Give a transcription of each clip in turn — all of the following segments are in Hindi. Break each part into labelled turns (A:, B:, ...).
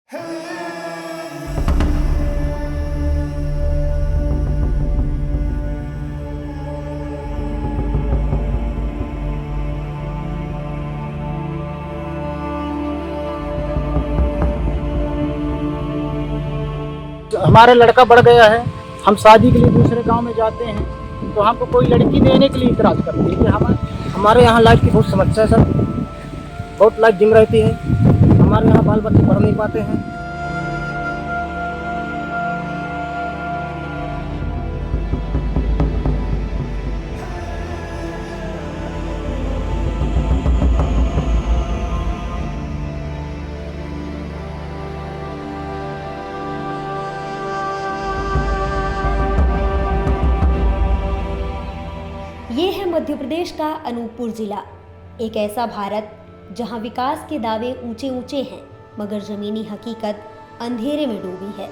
A: हमारा लड़का बढ़ गया है, हम शादी के लिए दूसरे गांव में जाते हैं तो हमको कोई लड़की देने के लिए इतराज़ करते हैं कि हमारे यहाँ लाइट की बहुत समस्या है सर, बहुत लाइट डिम रहती है, हमारे यहाँ बाल बच्चे पढ़ नहीं पाते हैं।
B: ये है मध्य प्रदेश का अनूपपुर जिला, एक ऐसा भारत जहां विकास के दावे ऊंचे ऊंचे हैं मगर जमीनी हकीकत अंधेरे में डूबी है।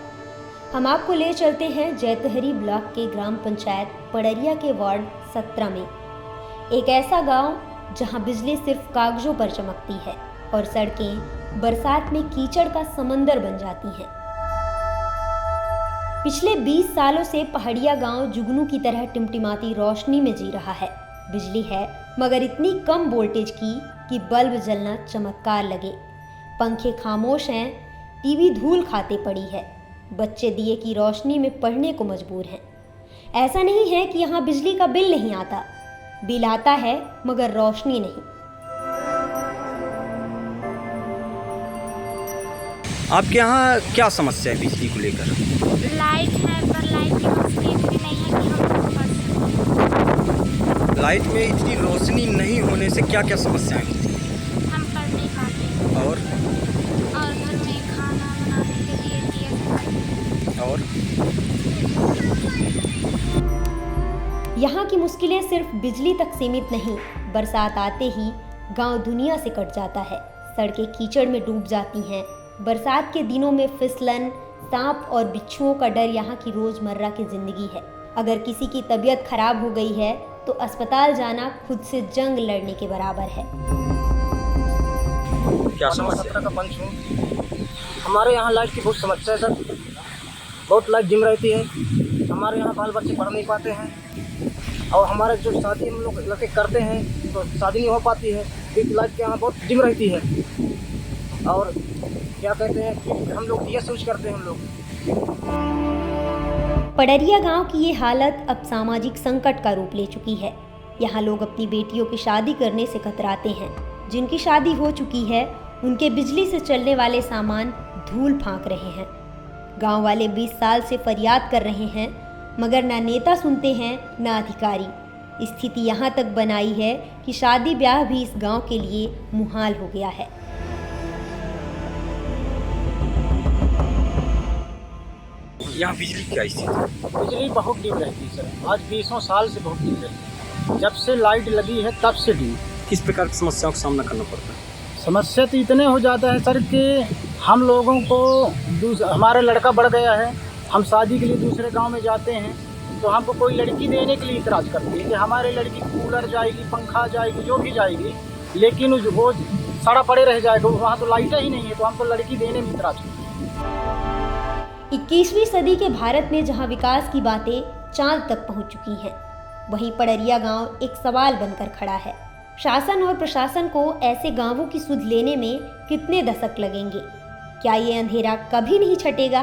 B: हम आपको ले चलते हैं जैतहरी ब्लॉक के ग्राम पंचायत पड़रिया के वार्ड 17 में, एक ऐसा गांव जहां बिजली सिर्फ कागजों पर चमकती है और सड़कें बरसात में कीचड़ का समंदर बन जाती हैं। पिछले 20 सालों से पहाड़िया गांव जुगनू की तरह टिमटिमाती रोशनी में जी रहा है। बिजली है मगर इतनी कम वोल्टेज की कि बल्ब जलना चमत्कार लगे। पंखे खामोश हैं, टीवी धूल खाते पड़ी है, बच्चे दिए की रोशनी में पढ़ने को मजबूर हैं। ऐसा नहीं है कि यहाँ बिजली का बिल नहीं आता, बिल आता है मगर रोशनी नहीं।
C: आपके यहाँ क्या समस्या है बिजली को लेकर?
D: लाइट है पर लाइट की रोशनी इतनी नहीं है कि हम पढ़ सकें।
C: लाइट में इतनी रोशनी नहीं होने से क्या क्या समस्याएं होती हैं?
D: हम पढ़ नहीं पाते
C: और
D: घर में खाना बनाने के लिए दिया
C: और
B: यहाँ की मुश्किलें सिर्फ बिजली तक सीमित नहीं, बरसात आते ही गांव दुनिया से कट जाता है। सड़कें कीचड़ में डूब जाती हैं। बरसात के दिनों में फिसलन, सांप और बिच्छुओं का डर यहाँ की रोजमर्रा की जिंदगी है। अगर किसी की तबीयत खराब हो गई है तो अस्पताल जाना खुद से जंग लड़ने के बराबर है।
C: क्या समस्या?
A: का पंच हूँ, हमारे यहाँ लाइट की बहुत समस्या है सर, बहुत लाइट डिम रहती है, हमारे यहाँ बाल बच्चे पढ़ नहीं पाते हैं और हमारे जो शादी हम लोग लड़के करते हैं तो शादी नहीं हो पाती है क्योंकि लाइट के यहाँ बहुत डिम रहती है। और क्या कहते हैं कि हम लोग दिया यूज करते हैं हम लोग।
B: पड़रिया गांव की ये हालत अब सामाजिक संकट का रूप ले चुकी है। यहाँ लोग अपनी बेटियों की शादी करने से कतराते हैं। जिनकी शादी हो चुकी है उनके बिजली से चलने वाले सामान धूल फांक रहे हैं। गांव वाले 20 साल से फरियाद कर रहे हैं मगर ना नेता सुनते हैं ना अधिकारी। स्थिति यहाँ तक बनाई है कि शादी ब्याह भी इस गांव के लिए मुहाल हो गया है।
C: यहाँ बिजली क्या स्थिति?
A: बिजली बहुत डिम रहती है सर, आज 20 साल से बहुत डिम रहती है। जब से लाइट लगी है तब से डिम।
C: किस प्रकार की समस्याओं का सामना करना पड़ता है?
A: समस्या तो इतने हो जाता है सर कि हम लोगों को हमारा लड़का बढ़ गया है, हम शादी के लिए दूसरे गांव में जाते हैं तो हमको कोई लड़की देने के लिए इतराज़ करती है कि हमारे लड़की कूलर जाएगी, पंखा जाएगी, जो भी जाएगी, लेकिन वो सड़ा पड़े रह जाएगा, वहाँ तो लाइटें ही नहीं है तो हमको लड़की देने में इतराज़ करती है।
B: 21वीं सदी के भारत में जहां विकास की बातें चांद तक पहुंच चुकी हैं, वहीं पड़रिया गांव एक सवाल बनकर खड़ा है। शासन और प्रशासन को ऐसे गांवों की सुध लेने में कितने दशक लगेंगे? क्या ये अंधेरा कभी नहीं छटेगा?